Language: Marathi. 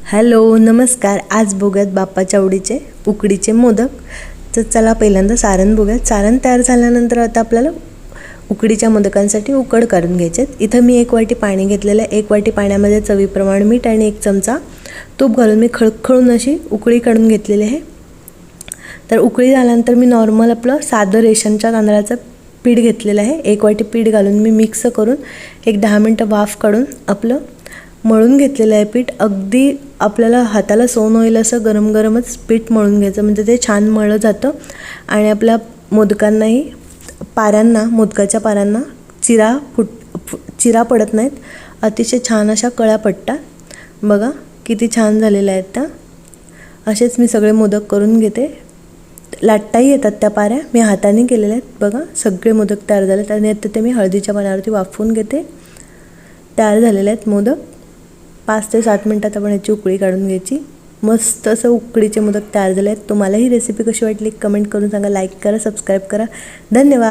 हॅलो नमस्कार। आज बघूयात बाप्पाच्या आवडीचे उकडीचे मोदक। तर चला पहिल्यांदा सारण बघूयात। सारण तयार झाल्यानंतर आता आपल्याला उकडीच्या मोदकांसाठी उकड करून घ्यायचे। इथं मी 1 वाटी पाणी घेतलेलं आहे। 1 वाटी पाण्यामध्ये चवीप्रमाणे मीठ आणि 1 चमचा तूप घालून मी खळखळून अशी उकळी काढून घेतलेली आहे। तर उकळी झाल्यानंतर मी नॉर्मल आपलं साधं रेशनच्या तांदळाचं पीठ घेतलेलं आहे। 1 वाटी पीठ घालून मी मिक्स करून एक 10 मिनिटं वाफ काढून आपलं मळून घेतलेलं आहे पीठ। अगदी आपल्याला हाताला सोन होईल असं गरम गरमच पीठ मळून घ्यायचं, म्हणजे ते छान मळलं जातं आणि आपल्या मोदकांनाही पाऱ्यांना मोदकाच्या पाऱ्यांना चिरा पडत नाहीत। अतिशय छान अशा कळ्या पडतात। बघा किती छान झालेल्या आहेत त्या। असेच मी सगळे मोदक करून घेते। लाटताही येतात त्या पाऱ्या, मी हाताने केलेल्या आहेत। बघा सगळे मोदक तयार झालेत आणि आता ते मी हळदीच्या पाण्यावरती वाफवून घेते। तयार झालेले आहेत मोदक। 5 ते 7 मिनिटात आपण याची उकळी काढून घ्यायची। मस्त असं उकडीचे मोदक तयार झाले आहेत। तुम्हाला ही रेसिपी कशी वाटली कमेंट करून सांगा, लाईक करा, सबस्क्राईब करा। धन्यवाद।